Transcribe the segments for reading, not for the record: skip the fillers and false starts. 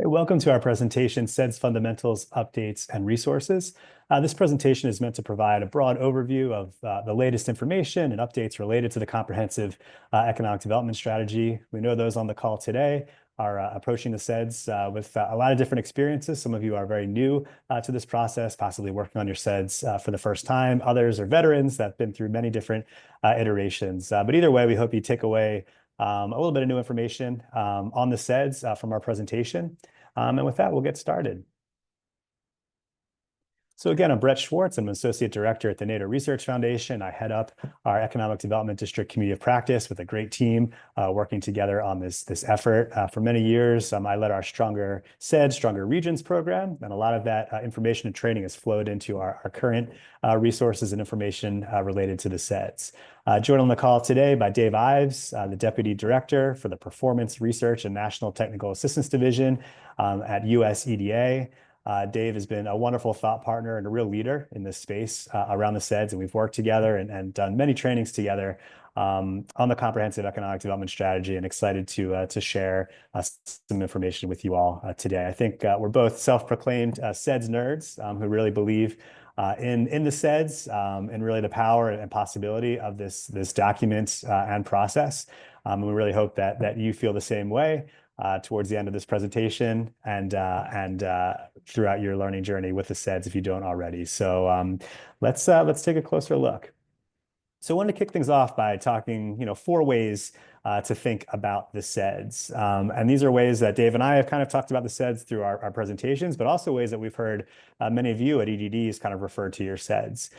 Hey, welcome to our presentation, CEDS Fundamentals, Updates, and Resources. This presentation is meant to provide a broad overview of the latest information and updates related to the comprehensive economic development strategy. We know those on the call today are approaching the CEDS with a lot of different experiences. Some of you are very new to this process, possibly working on your CEDS for the first time. Others are veterans that have been through many different iterations. But either way, we hope you take away a little bit of new information on the CEDS from our presentation. And with that, we'll get started. So again, I'm Brett Schwartz. I'm an associate director at the NADO Research Foundation. I head up our Economic Development District Community of Practice with a great team working together on this effort. For many years, I led our Stronger CEDS, Stronger Regions program, and a lot of that information and training has flowed into our current resources and information related to the CEDS. Joined on the call today by Dave Ives, the Deputy Director for the Performance Research and National Technical Assistance Division at US EDA. Dave has been a wonderful thought partner and a real leader in this space around the CEDS, and we've worked together and done many trainings together on the comprehensive economic development strategy, and excited to share some information with you all today. I think we're both self-proclaimed CEDS nerds who really believe in the CEDS and really the power and possibility of this document and process. And we really hope that you feel the same way towards the end of this presentation and throughout your learning journey with the CEDS if you don't already. So let's take a closer look. So I wanted to kick things off by talking, 4 ways to think about the CEDS. And these are ways that Dave and I have kind of talked about the CEDS through our presentations, but also ways that we've heard many of you at EDDs kind of refer to your CEDS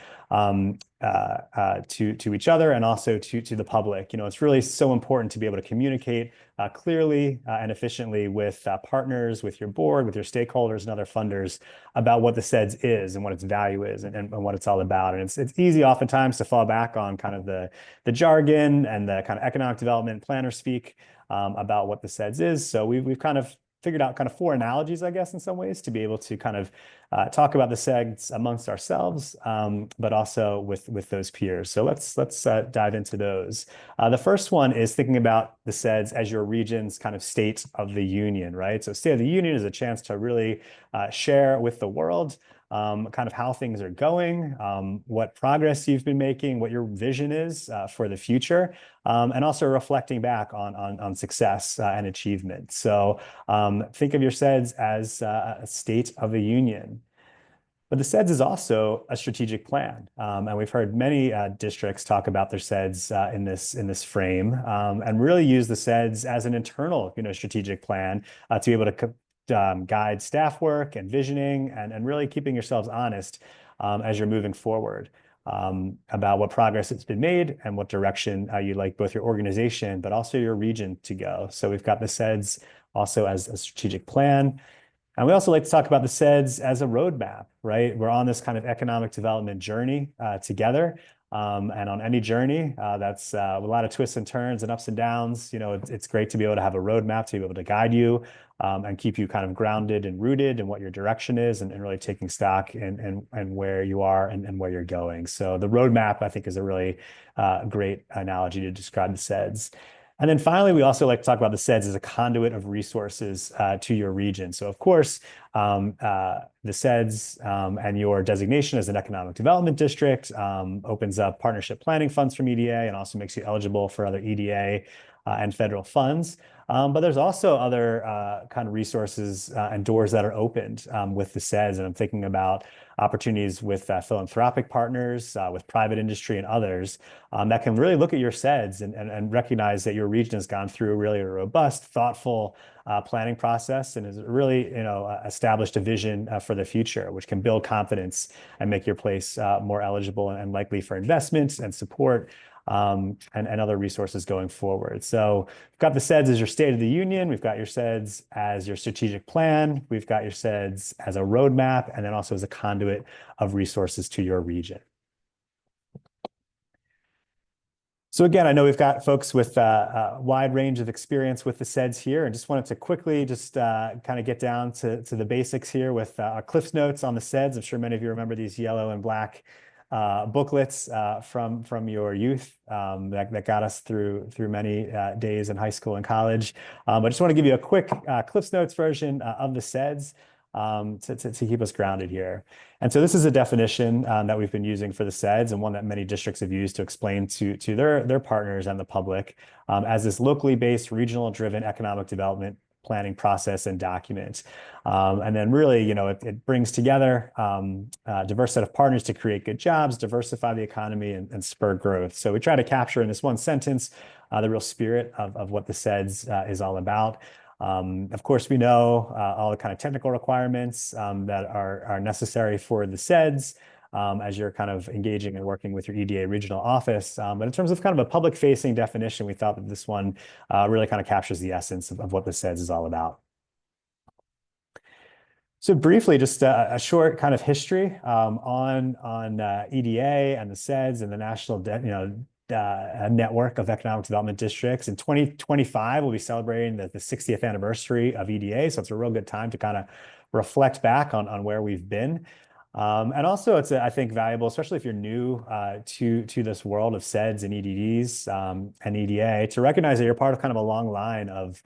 to each other and also to the public. It's really so important to be able to communicate clearly and efficiently with partners, with your board, with your stakeholders and other funders about what the CEDS is and what its value is and what it's all about. And it's easy oftentimes to fall back on kind of the jargon and the kind of economic development planner speak about what the CEDS is. So we've kind of figured out kind of 4 analogies, I guess, in some ways, to be able to kind of talk about the CEDS amongst ourselves, but also with those peers. So let's dive into those. The first one is thinking about the CEDS as your region's kind of state of the union, right? So state of the union is a chance to really share with the world kind of how things are going, what progress you've been making, what your vision is for the future, and also reflecting back on success and achievement. So think of your CEDS as a state of the union. But the CEDS is also a strategic plan. And we've heard many districts talk about their CEDS in this frame and really use the CEDS as an internal strategic plan to be able to guide staff work and visioning and really keeping yourselves honest as you're moving forward about what progress has been made and what direction you'd like both your organization but also your region to go. So we've got the CEDS also as a strategic plan. And we also like to talk about the CEDS as a roadmap, right? We're on this kind of economic development journey together. And on any journey, that's a lot of twists and turns and ups and downs. It's great to be able to have a roadmap to be able to guide you and keep you kind of grounded and rooted in what your direction is and really taking stock and where you are and where you're going. So the roadmap, I think, is a really great analogy to describe the CEDS. And then finally, we also like to talk about the CEDS as a conduit of resources to your region. So of course, the CEDS and your designation as an economic development district opens up partnership planning funds from EDA and also makes you eligible for other EDA and federal funds. But there's also other kind of resources and doors that are opened with the CEDS. And I'm thinking about opportunities with philanthropic partners, with private industry and others that can really look at your CEDS and recognize that your region has gone through really a robust, thoughtful planning process and has really established a vision for the future, which can build confidence and make your place more eligible and likely for investments and support and other resources going forward. So we've got the CEDS as your state of the union. We've got your CEDS as your strategic plan. We've got your CEDS as a roadmap, and then also as a conduit of resources to your region. So again, I know we've got folks with a wide range of experience with the CEDS here, and just wanted to quickly just kind of get down to the basics here with our Cliff's Notes on the CEDS. I'm sure many of you remember these yellow and black booklets from your youth that got us through many days in high school and college. I just want to give you a quick Cliffs Notes version of the CEDS to keep us grounded here. And so this is a definition that we've been using for the CEDS, and one that many districts have used to explain to their partners and the public as this locally based, regional driven economic development planning process and document. And then really, it brings together a diverse set of partners to create good jobs, diversify the economy, and spur growth. So we try to capture in this one sentence the real spirit of what the CEDS is all about. Of course, we know all the kind of technical requirements that are necessary for the CEDS as you're kind of engaging and working with your EDA regional office. But in terms of kind of a public-facing definition, we thought that this one really kind of captures the essence of what the CEDS is all about. So briefly, just a short kind of history on EDA and the CEDS and the national network of economic development districts. In 2025, we'll be celebrating the 60th anniversary of EDA, so it's a real good time to kind of reflect back on where we've been. And also, it's, I think, valuable, especially if you're new to this world of CEDS and EDDs and EDA, to recognize that you're part of kind of a long line of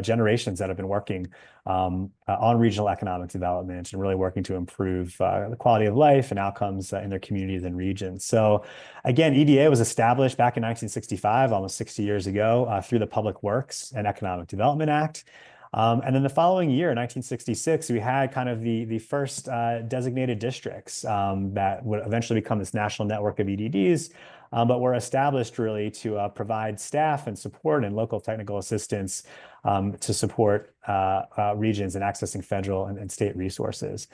generations that have been working on regional economic development and really working to improve the quality of life and outcomes in their communities and regions. So again, EDA was established back in 1965, almost 60 years ago, through the Public Works and Economic Development Act. And then the following year, 1966, we had kind of the first designated districts that would eventually become this national network of EDDs, but were established really to provide staff and support and local technical assistance to support regions in accessing federal and state resources.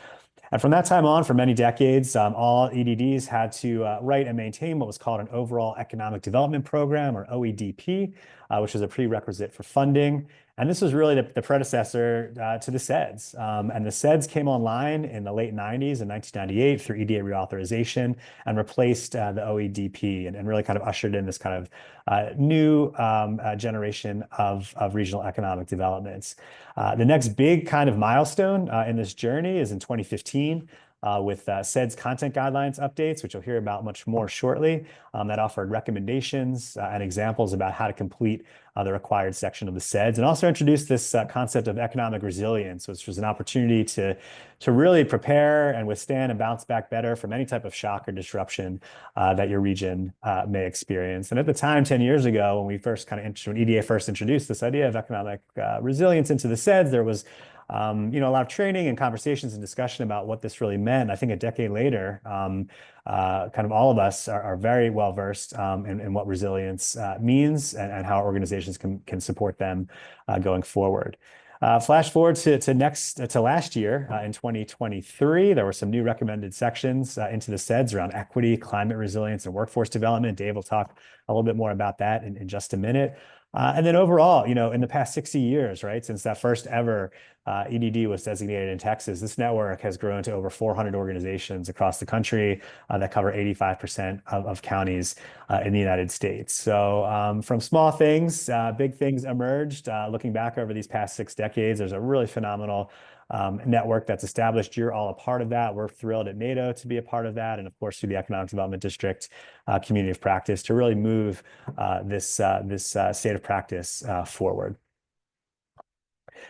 And from that time on, for many decades, all EDDs had to write and maintain what was called an Overall Economic Development Program, or OEDP, which was a prerequisite for funding. And this was really the predecessor to the CEDS. And the CEDS came online in the late 90s, in 1998, through EDA reauthorization, and replaced the OEDP and really kind of ushered in this kind of new generation of regional economic developments. The next big kind of milestone in this journey is in 2015. With CEDS content guidelines updates, which you'll hear about much more shortly, that offered recommendations and examples about how to complete the required section of the CEDS, and also introduced this concept of economic resilience, which was an opportunity to really prepare and withstand and bounce back better from any type of shock or disruption that your region may experience. And at the time, 10 years ago, when EDA first introduced this idea of economic resilience into the CEDS, there was a lot of training and conversations and discussion about what this really meant. I think a decade later, kind of all of us are very well versed in what resilience means and how organizations can support them going forward. Flash forward to last year in 2023, there were some new recommended sections into the CEDS around equity, climate resilience, and workforce development. Dave will talk a little bit more about that in just a minute. And then overall, in the past 60 years, right, since that first ever EDD was designated in Texas, this network has grown to over 400 organizations across the country that cover 85% of counties in the United States. So from small things, big things emerged. Looking back over these past 6 decades, there's a really phenomenal network that's established. You're all a part of that. We're thrilled at NADO to be a part of that. And of course, through the Economic Development District Community of Practice to really move this state of practice forward.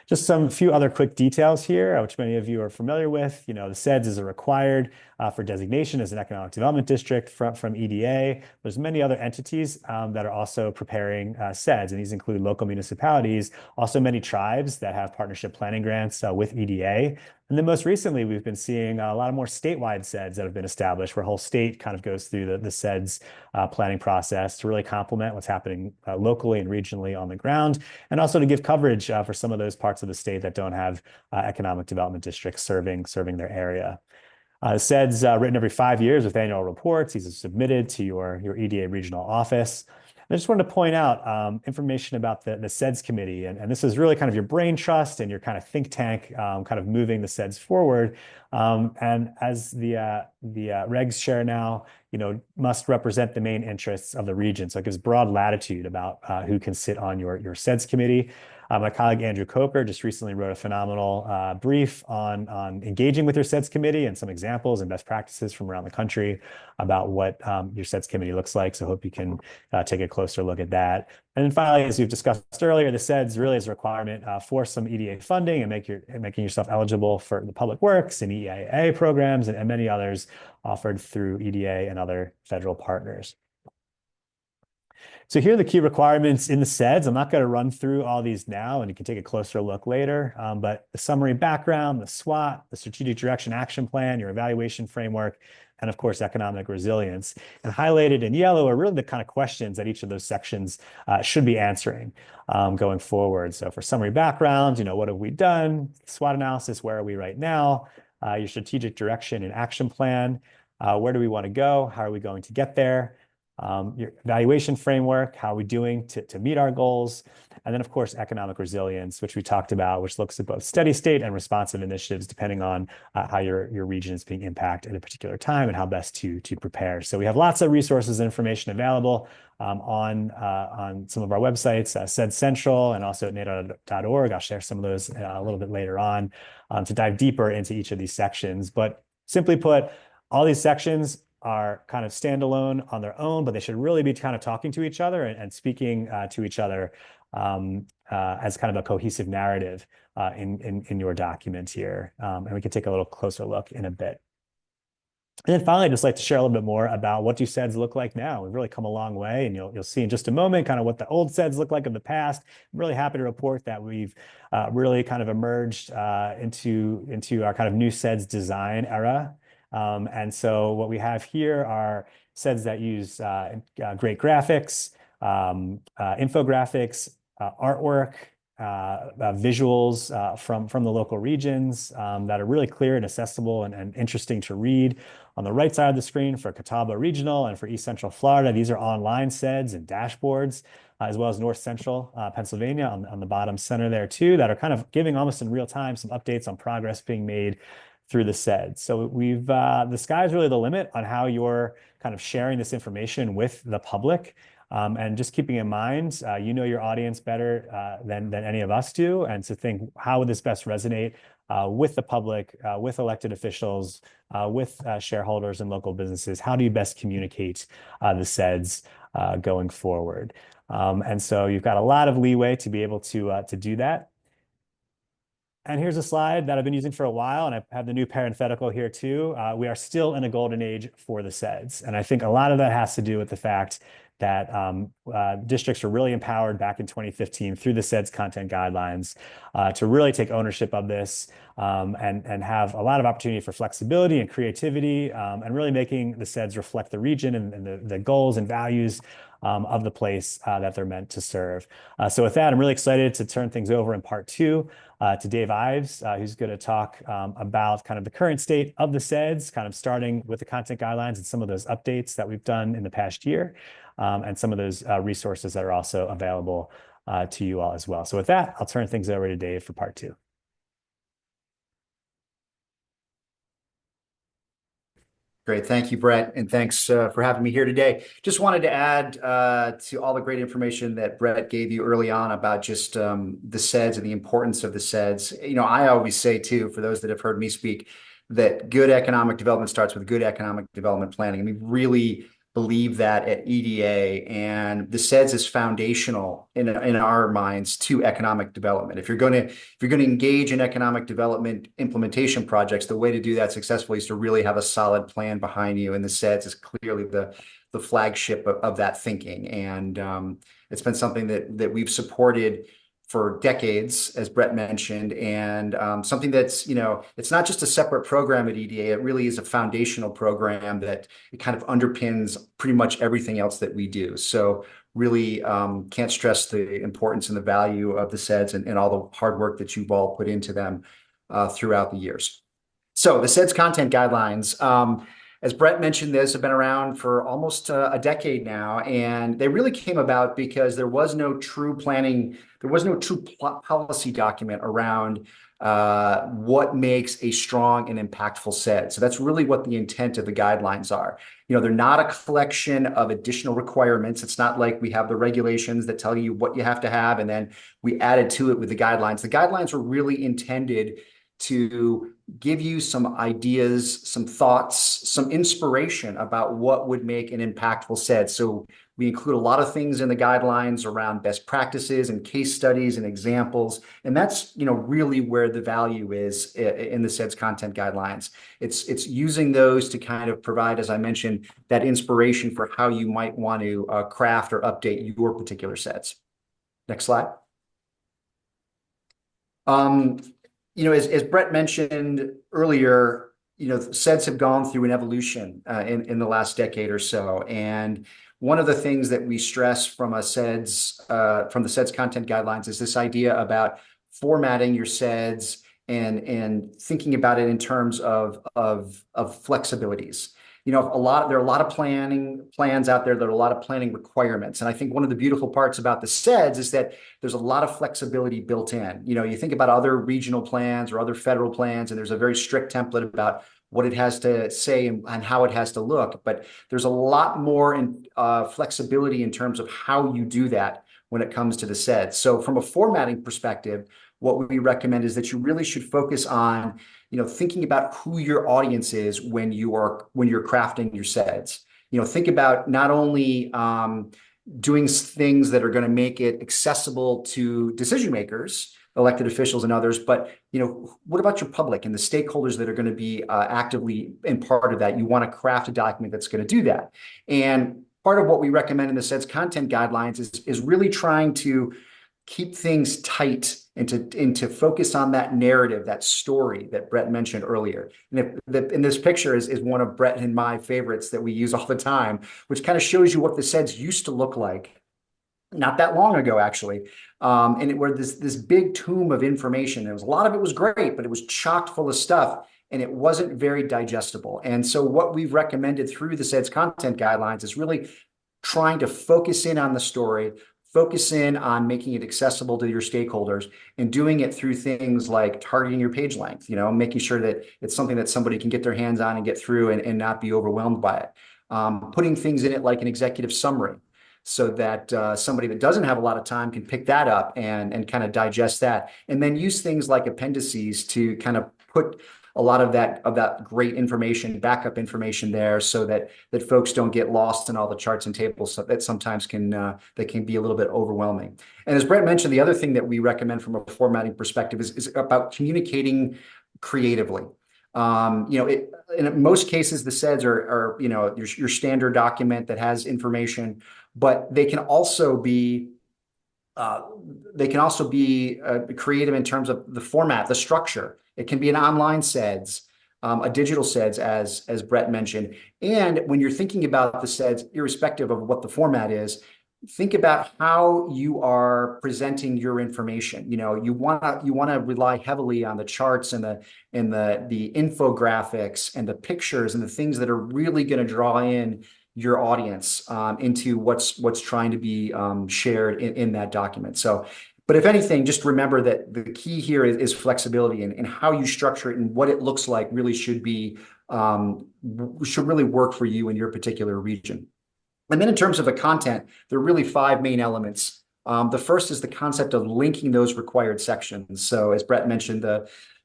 Just some few other quick details here, which many of you are familiar with. The CEDS is required for designation as an economic development district from EDA. There's many other entities that are also preparing CEDS, and these include local municipalities, also many tribes that have partnership planning grants with EDA. And then most recently, we've been seeing a lot of more statewide CEDS that have been established, where a whole state kind of goes through the CEDS planning process to really complement what's happening locally and regionally on the ground, and also to give coverage for some of those parts of the state that don't have economic development districts serving their area. CEDS written every 5 years with annual reports. These are submitted to your EDA regional office. I just wanted to point out information about the CEDS committee, and this is really kind of your brain trust and your kind of think tank, kind of moving the CEDS forward. And as the regs share now, must represent the main interests of the region. So it gives broad latitude about who can sit on your CEDS committee. My colleague Andrew Coker just recently wrote a phenomenal brief on engaging with your CEDS committee and some examples and best practices from around the country about what your CEDS committee looks like. So I hope you can take a closer look at that. And then finally, as we've discussed earlier, the CEDS really is a requirement for some EDA funding and making yourself eligible for the public works and EIA programs and many others offered through EDA and other federal partners. So here are the key requirements in the CEDS. I'm not going to run through all these now, and you can take a closer look later. But the summary background, the SWOT, the strategic direction action plan, your evaluation framework, and of course, economic resilience. And highlighted in yellow are really the kind of questions that each of those sections should be answering going forward. So for summary background, what have we done? SWOT analysis, where are we right now? Your strategic direction and action plan, where do we want to go? How are we going to get there? Your evaluation framework, how are we doing to meet our goals? And then, of course, economic resilience, which we talked about, which looks at both steady state and responsive initiatives, depending on how your region is being impacted at a particular time and how best to prepare. So we have lots of resources and information available on some of our websites, CEDS Central and also at NADO.org. I'll share some of those a little bit later on to dive deeper into each of these sections. But simply put, all these sections are kind of standalone on their own, but they should really be kind of talking to each other and speaking to each other as kind of a cohesive narrative in your document here. And we can take a little closer look in a bit. And then finally, I'd just like to share a little bit more about what do CEDS look like now. We've really come a long way, and you'll see in just a moment kind of what the old CEDS look like in the past. I'm really happy to report that we've really kind of emerged into our kind of new CEDS design era. And so what we have here are CEDS that use great graphics, infographics, artwork, visuals from the local regions that are really clear and accessible and interesting to read. On the right side of the screen for Catawba Regional and for East Central Florida, these are online CEDS and dashboards, as well as North Central Pennsylvania on the bottom center there too, that are kind of giving almost in real time some updates on progress being made through the CEDS. So the sky's really the limit on how you're kind of sharing this information with the public. And just keeping in mind, your audience better than any of us do, and to think, how would this best resonate with the public, with elected officials, with shareholders and local businesses? How do you best communicate the CEDS going forward? And so you've got a lot of leeway to be able to do that. And here's a slide that I've been using for a while, and I have the new parenthetical here too. We are still in a golden age for the CEDS. And I think a lot of that has to do with the fact that districts were really empowered back in 2015 through the CEDS content guidelines to really take ownership of this and have a lot of opportunity for flexibility and creativity and really making the CEDS reflect the region and the goals and values of the place that they're meant to serve. So with that, I'm really excited to turn things over in part two to Dave Ives, who's going to talk about kind of the current state of the CEDS, kind of starting with the content guidelines and some of those updates that we've done in the past year, and some of those resources that are also available to you all as well. So with that, I'll turn things over to Dave for part two. Great. Thank you, Brett. And thanks for having me here today. Just wanted to add to all the great information that Brett gave you early on about just the CEDS and the importance of the CEDS. I always say, too, for those that have heard me speak, that good economic development starts with good economic development planning. And we really believe that at EDA, and the CEDS is foundational in our minds to economic development. If you're going to engage in economic development implementation projects, the way to do that successfully is to really have a solid plan behind you, and the CEDS is clearly the flagship of that thinking. And it's been something that we've supported for decades, as Brett mentioned, and something that's, it's not just a separate program at EDA. It really is a foundational program that it kind of underpins pretty much everything else that we do. So really can't stress the importance and the value of the CEDS and all the hard work that you've all put into them throughout the years. So the CEDS content guidelines, As Brett mentioned, those have been around for almost a decade now, and they really came about because there was no true planning, there was no true policy document around what makes a strong and impactful CED. So that's really what the intent of the guidelines are. They're not a collection of additional requirements. It's not like we have the regulations that tell you what you have to have, and then we added to it with the guidelines. The guidelines were really intended to give you some ideas, some thoughts, some inspiration about what would make an impactful CED. So we include a lot of things in the guidelines around best practices and case studies and examples. And that's, really where the value is in the CEDS content guidelines. It's using those to kind of provide, as I mentioned, that inspiration for how you might want to craft or update your particular CEDS. Next slide. As Brett mentioned earlier, CEDS have gone through an evolution in the last decade or so. And one of the things that we stress from the CEDS content guidelines is this idea about formatting your CEDS and thinking about it in terms of flexibilities. There are a lot of plans out there. There are a lot of planning requirements. And I think one of the beautiful parts about the CEDS is that there's a lot of flexibility built in. You think about other regional plans or other federal plans, and there's a very strict template about what it has to say and how it has to look. But there's a lot more flexibility in terms of how you do that when it comes to the CEDS. So from a formatting perspective, what we recommend is that you really should focus on thinking about who your audience is when you're crafting your CEDS. Think about not only doing things that are going to make it accessible to decision makers, elected officials and others, but what about your public and the stakeholders that are going to be actively in part of that? You want to craft a document that's going to do that. And part of what we recommend in the CEDS content guidelines is really trying to keep things tight and to focus on that narrative, that story that Brett mentioned earlier. And this picture is one of Brett and my favorites that we use all the time, which kind of shows you what the CEDS used to look like not that long ago, actually. And it was this big tomb of information. A lot of it was great, but it was chocked full of stuff, and it wasn't very digestible. And so what we've recommended through the CEDS content guidelines is really trying to focus in on the story, focus in on making it accessible to your stakeholders, and doing it through things like targeting your page length, making sure that it's something that somebody can get their hands on and get through and not be overwhelmed by it. Putting things in it like an executive summary so that somebody that doesn't have a lot of time can pick that up and kind of digest that. And then use things like appendices to kind of put a lot of that great information, backup information there, so that folks don't get lost in all the charts and tables. So that sometimes can be a little bit overwhelming. And as Brett mentioned, the other thing that we recommend from a formatting perspective is about communicating creatively. In most cases, the CEDS are your standard document that has information, but they can also be creative in terms of the format, the structure. It can be an online CEDS, a digital CEDS, as Brett mentioned. And when you're thinking about the CEDS, irrespective of what the format is, think about how you are presenting your information. You want to rely heavily on the charts and the infographics and the pictures and the things that are really going to draw in your audience into what's trying to be shared in that document. So, but if anything, just remember that the key here is flexibility, and how you structure it and what it looks like really should really work for you in your particular region. And then in terms of the content, there are really 5 main elements. The first is the concept of linking those required sections. So as Brett mentioned,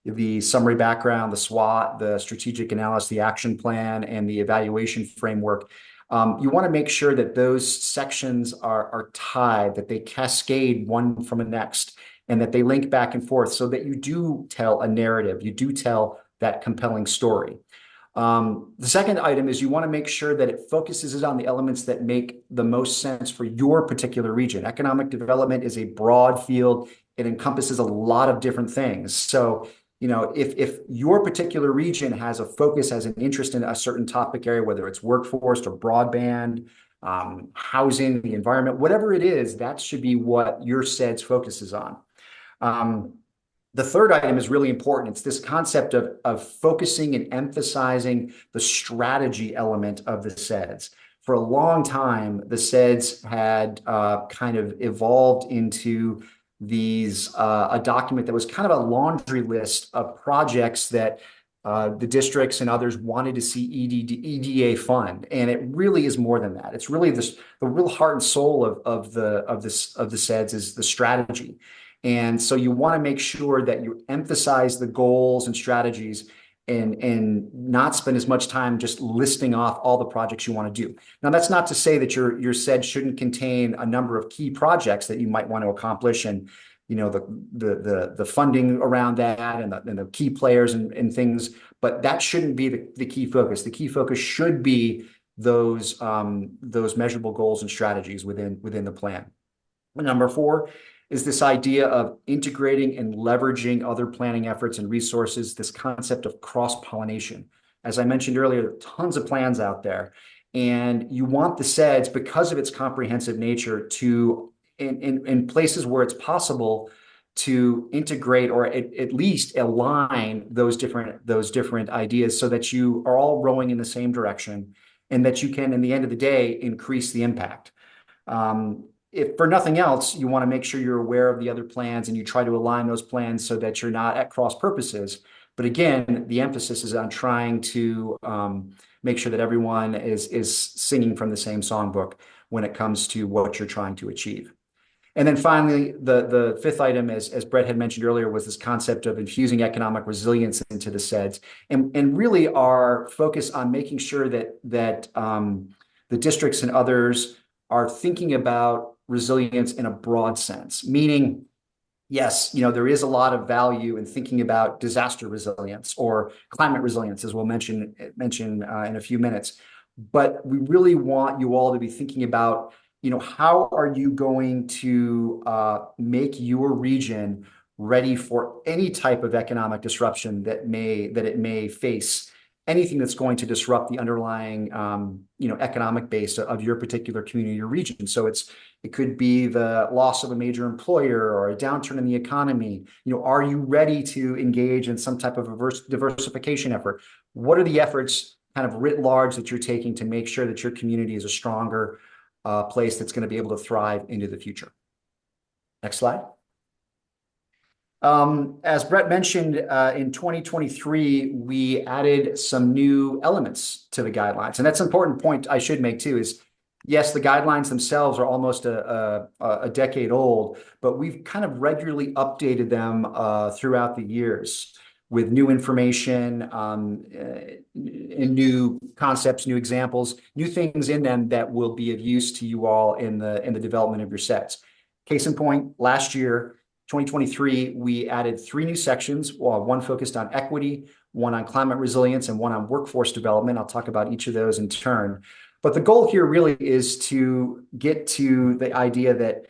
the summary background, the SWOT, the strategic analysis, the action plan, and the evaluation framework. You want to make sure that those sections are tied, that they cascade one from the next, and that they link back and forth so that you do tell a narrative, you do tell that compelling story. The second item is you want to make sure that it focuses on the elements that make the most sense for your particular region. Economic development is a broad field. It encompasses a lot of different things. So if your particular region has a focus, has an interest in a certain topic area, whether it's workforce or broadband, housing, the environment, whatever it is, that should be what your CEDS focuses on. The third item is really important. It's this concept of focusing and emphasizing the strategy element of the CEDS. For a long time, the CEDS had kind of evolved into a document that was kind of a laundry list of projects that the districts and others wanted to see EDA fund, and it really is more than that. It's really the real heart and soul of the CEDS is the strategy. And so you want to make sure that you emphasize the goals and strategies and not spend as much time just listing off all the projects you want to do. Now, that's not to say that your CED shouldn't contain a number of key projects that you might want to accomplish, and the funding around that and the key players and things, but that shouldn't be the key focus. The key focus should be those measurable goals and strategies within the plan. Number four is this idea of integrating and leveraging other planning efforts and resources, this concept of cross-pollination. As I mentioned earlier, there are tons of plans out there, and you want the CEDS, because of its comprehensive nature, to, in places where it's possible, to integrate or at least align those different ideas so that you are all rowing in the same direction and that you can, in the end of the day, increase the impact. If for nothing else, you want to make sure you're aware of the other plans and you try to align those plans so that you're not at cross purposes. But again, the emphasis is on trying to make sure that everyone is singing from the same songbook when it comes to what you're trying to achieve. And then finally, the fifth item, as Brett had mentioned earlier, was this concept of infusing economic resilience into the CEDS, and really our focus on making sure that the districts and others are thinking about resilience in a broad sense, meaning, yes, there is a lot of value in thinking about disaster resilience or climate resilience, as we'll mention in a few minutes. But we really want you all to be thinking about, how are you going to make your region ready for any type of economic disruption that it may face, anything that's going to disrupt the underlying economic base of your particular community or region. So it could be the loss of a major employer or a downturn in the economy. Are you ready to engage in some type of diversification effort? What are the efforts kind of writ large that you're taking to make sure that your community is a stronger place that's going to be able to thrive into the future? Next slide. As Brett mentioned, in 2023, we added some new elements to the guidelines. And that's an important point I should make too, is yes, the guidelines themselves are almost a decade old, but we've kind of regularly updated them throughout the years with new information, and new concepts, new examples, new things in them that will be of use to you all in the development of your sets. Case in point, last year, 2023, we added 3 new sections, one focused on equity, one on climate resilience, and one on workforce development. I'll talk about each of those in turn. But the goal here really is to get to the idea that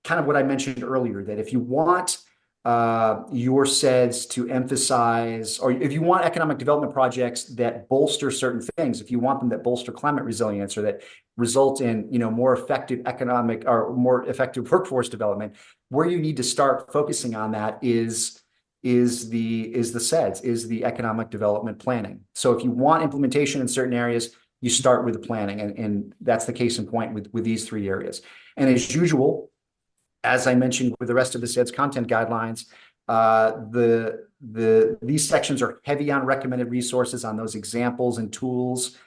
kind of what I mentioned earlier, that if you want your CEDS to emphasize, or if you want economic development projects that bolster certain things, if you want them that bolster climate resilience or that result in more effective economic or more effective workforce development, where you need to start focusing on that is the CEDS, is the economic development planning. So if you want implementation in certain areas, you start with the planning, and that's the case in point with these 3 areas. And as usual, as I mentioned with the rest of the CEDS content guidelines, these sections are heavy on recommended resources, on those examples and tools.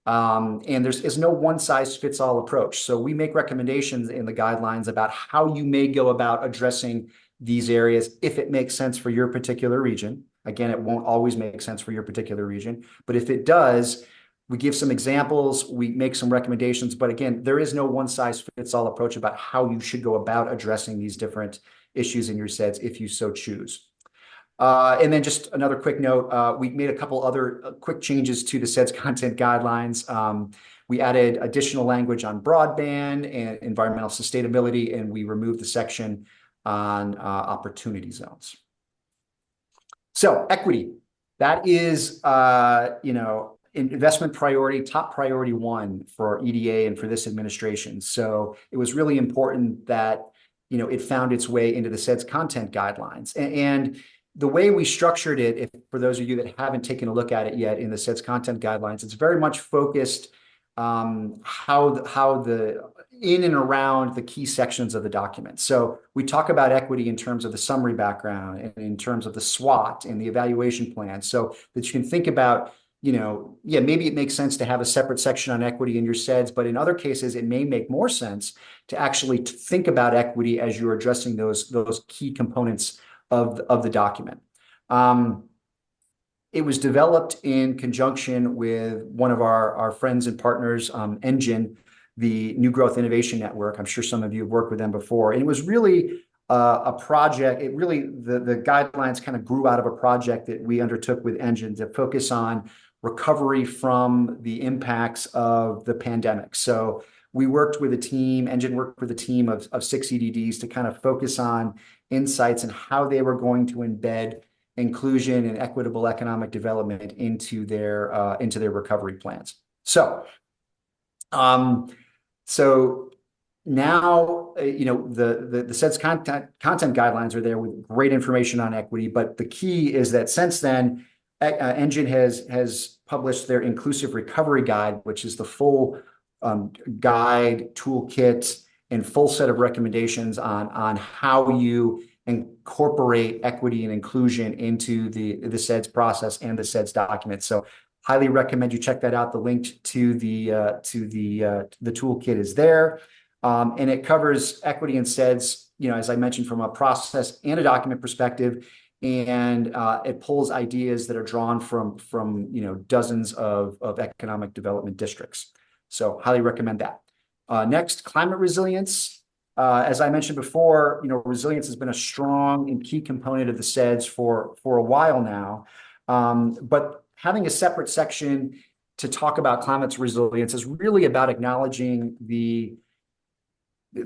And there's no one-size-fits-all approach. So we make recommendations in the guidelines about how you may go about addressing these areas if it makes sense for your particular region. Again, it won't always make sense for your particular region, but if it does, we give some examples, we make some recommendations, but again, there is no one-size-fits-all approach about how you should go about addressing these different issues in your CEDS if you so choose. And then just another quick note, we made a couple other quick changes to the CEDS content guidelines. We added additional language on broadband and environmental sustainability, and we removed the section on opportunity zones. So equity, that is, investment priority, top priority 1 for EDA and for this administration. So it was really important that, it found its way into the CEDS content guidelines. And the way we structured it, if for those of you that haven't taken a look at it yet in the CEDS content guidelines, it's very much focused how the in and around the key sections of the document. So we talk about equity in terms of the summary background and in terms of the SWOT and the evaluation plan, so that you can think about, yeah, maybe it makes sense to have a separate section on equity in your CEDS, but in other cases, it may make more sense to actually think about equity as you're addressing those key components of the document. It was developed in conjunction with one of our friends and partners, Engine, the New Growth Innovation Network. I'm sure some of you have worked with them before. And it was really a project. It really, the guidelines kind of grew out of a project that we undertook with Engine to focus on recovery from the impacts of the pandemic. So we worked with a team, Engine worked with a team of 6 EDDs to kind of focus on insights and how they were going to embed inclusion and equitable economic development into their recovery plans. So now, the CEDS content guidelines are there with great information on equity, but the key is that since then, Engine has published their inclusive recovery guide, which is the full guide, toolkit, and full set of recommendations on how you incorporate equity and inclusion into the CEDS process and the CEDS document. So highly recommend you check that out. The link to the toolkit is there. And it covers equity and CEDS, as I mentioned, from a process and a document perspective. And it pulls ideas that are drawn from dozens of economic development districts. So highly recommend that. Next, climate resilience. As I mentioned before, resilience has been a strong and key component of the CEDS for a while now. But having a separate section to talk about climate resilience is really about acknowledging the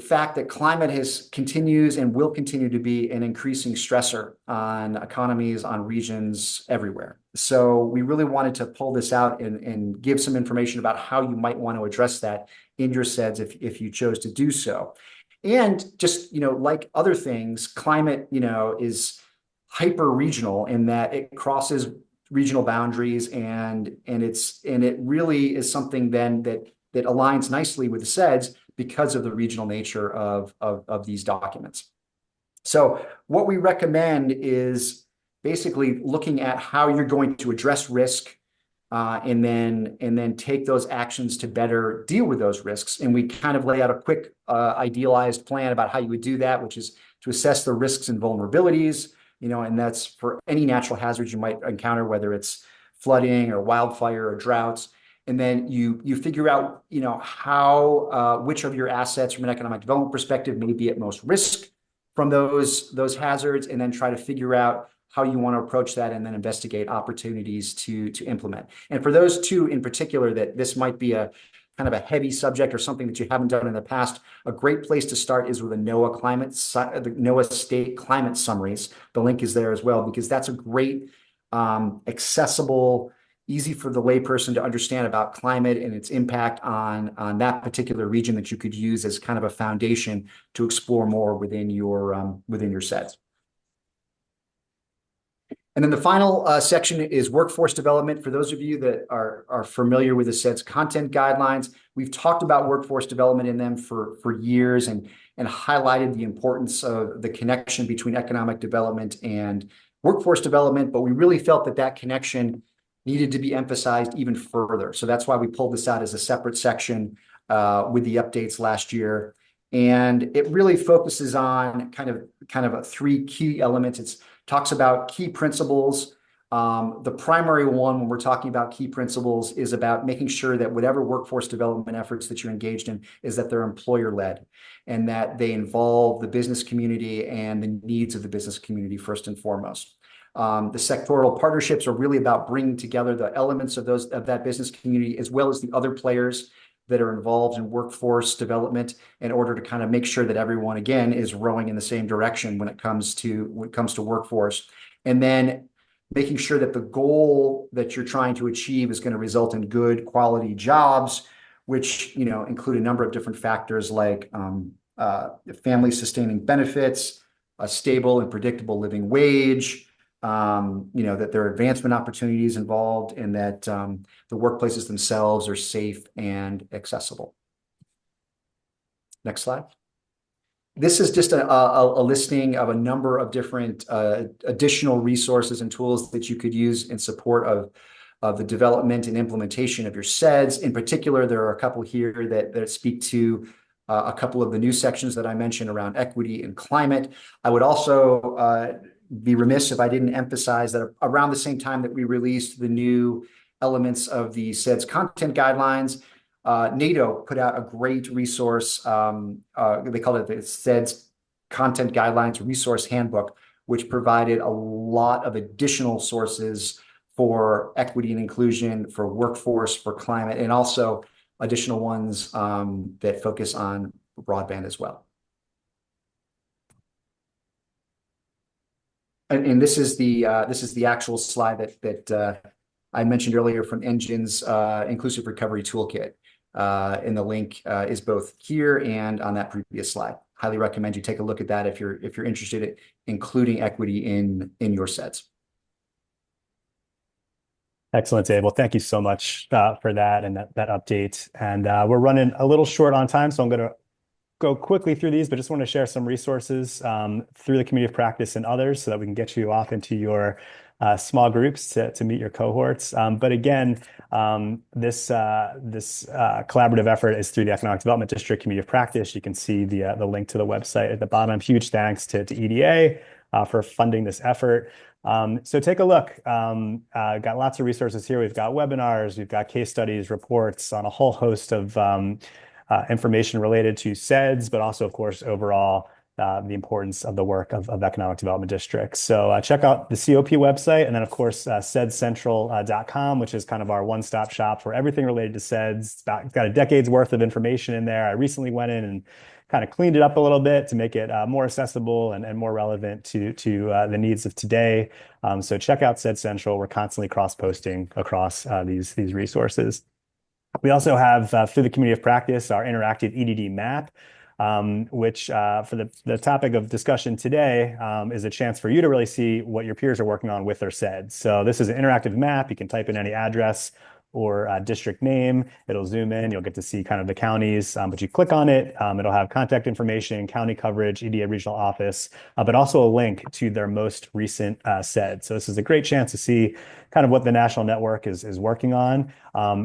fact that climate continues and will continue to be an increasing stressor on economies, on regions everywhere. So we really wanted to pull this out and give some information about how you might want to address that in your CEDS if you chose to do so. And just, like other things, climate, is hyper regional in that it crosses regional boundaries, and it really is something then that aligns nicely with the CEDS because of the regional nature of these documents. So what we recommend is basically looking at how you're going to address risk, and then take those actions to better deal with those risks. And we kind of lay out a quick idealized plan about how you would do that, which is to assess the risks and vulnerabilities, and that's for any natural hazards you might encounter, whether it's flooding or wildfire or droughts. And then you figure out, how which of your assets from an economic development perspective may be at most risk from those hazards, and then try to figure out how you want to approach that, and then investigate opportunities to implement. And for those two in particular, that this might be a kind of a heavy subject or something that you haven't done in the past, a great place to start is with the NOAA state climate summaries. The link is there as well, because that's a great, accessible, easy for the layperson to understand about climate and its impact on that particular region that you could use as kind of a foundation to explore more within your CEDS. And then the final section is workforce development. For those of you that are familiar with the CEDS content guidelines, we've talked about workforce development in them for years, and highlighted the importance of the connection between economic development and workforce development. But we really felt that connection needed to be emphasized even further. So that's why we pulled this out as a separate section with the updates last year. And it really focuses on kind of 3 key elements. It talks about key principles. The primary one, when we're talking about key principles, is about making sure that whatever workforce development efforts that you're engaged in is that they're employer-led, and that they involve the business community and the needs of the business community first and foremost. The sectoral partnerships are really about bringing together the elements of that business community, as well as the other players that are involved in workforce development, in order to kind of make sure that everyone, again, is rowing in the same direction when it comes to workforce. And then making sure that the goal that you're trying to achieve is going to result in good quality jobs, which include a number of different factors like family-sustaining benefits, a stable and predictable living wage, that there are advancement opportunities involved, and that the workplaces themselves are safe and accessible. Next slide. This is just a listing of a number of different additional resources and tools that you could use in support of the development and implementation of your CEDS. In particular, there are a couple here that speak to a couple of the new sections that I mentioned around equity and climate. I would also be remiss if I didn't emphasize that around the same time that we released the new elements of the CEDS content guidelines, NADO put out a great resource. They called it the CEDS Content Guidelines Resource Handbook, which provided a lot of additional sources for equity and inclusion, for workforce, for climate, and also additional ones that focus on broadband as well. And this is the actual slide that I mentioned earlier from Engine's Inclusive Recovery Toolkit. And the link is both here and on that previous slide. Highly recommend you take a look at that if you're interested in including equity in your CEDS. Excellent, Dave. Well, thank you so much for that and that update. And we're running a little short on time, so I'm going to go quickly through these, but just want to share some resources through the community of practice and others so that we can get you off into your small groups to meet your cohorts. But again, this collaborative effort is through the Economic Development District Community of Practice. You can see the link to the website at the bottom. Huge thanks to EDA for funding this effort. So take a look. Got lots of resources here. We've got webinars, we've got case studies, reports on a whole host of information related to CEDS, but also, of course, overall, the importance of the work of economic development districts. So check out the COP website, and then, of course, CEDScentral.com, which is kind of our one-stop shop for everything related to CEDS. It's got a decade's worth of information in there. I recently went in and kind of cleaned it up a little bit to make it more accessible and more relevant to the needs of today. So check out CEDS Central. We're constantly cross-posting across these resources. We also have, through the community of practice, our interactive EDD map, which for the topic of discussion today is a chance for you to really see what your peers are working on with their CEDS. So this is an interactive map. You can type in any address or district name. It'll zoom in. You'll get to see kind of the counties, but you click on it. It'll have contact information, county coverage, EDA regional office, but also a link to their most recent CEDS. So this is a great chance to see kind of what the national network is working on.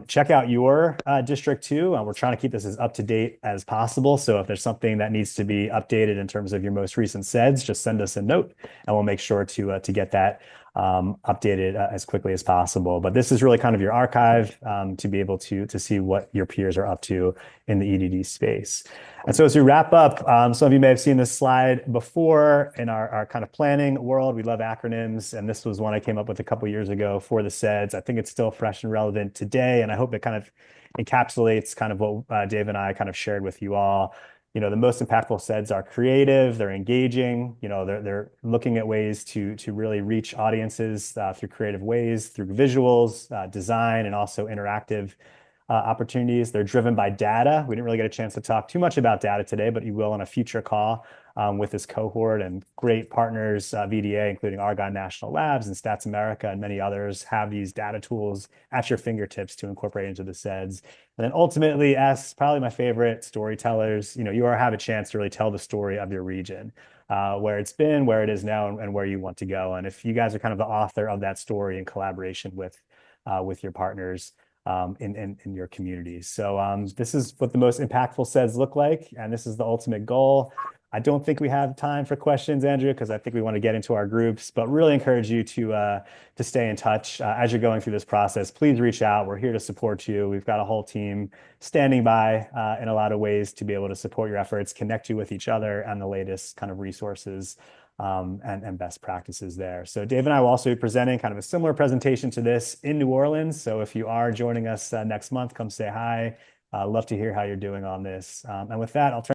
Check out your district too. We're trying to keep this as up to date as possible. So if there's something that needs to be updated in terms of your most recent CEDS, just send us a note and we'll make sure to get that updated as quickly as possible. But this is really kind of your archive to be able to see what your peers are up to in the EDD space. And so as we wrap up, some of you may have seen this slide before in our kind of planning world. We love acronyms, and this was one I came up with a couple years ago for the CEDS. I think it's still fresh and relevant today, and I hope it kind of encapsulates kind of what Dave and I kind of shared with you all. The most impactful CEDS are creative, they're engaging, they're looking at ways to really reach audiences through creative ways, through visuals, design, and also interactive opportunities. They're driven by data. We didn't really get a chance to talk too much about data today, but you will on a future call with this cohort, and great partners, VDA, including Argonne National Labs and Stats America and many others, have these data tools at your fingertips to incorporate into the CEDS. And then ultimately, as probably my favorite, storytellers, you have a chance to really tell the story of your region, where it's been, where it is now, and where you want to go. And if you guys are kind of the author of that story in collaboration with your partners in your communities. So this is what the most impactful CEDS look like, and this is the ultimate goal. I don't think we have time for questions, Andrea, because I think we want to get into our groups, but really encourage you to stay in touch as you're going through this process. Please reach out. We're here to support you. We've got a whole team standing by in a lot of ways to be able to support your efforts, connect you with each other and the latest kind of resources and best practices there. So Dave and I will also be presenting kind of a similar presentation to this in New Orleans. So if you are joining us next month, come say hi. Love to hear how you're doing on this. And with that, I'll turn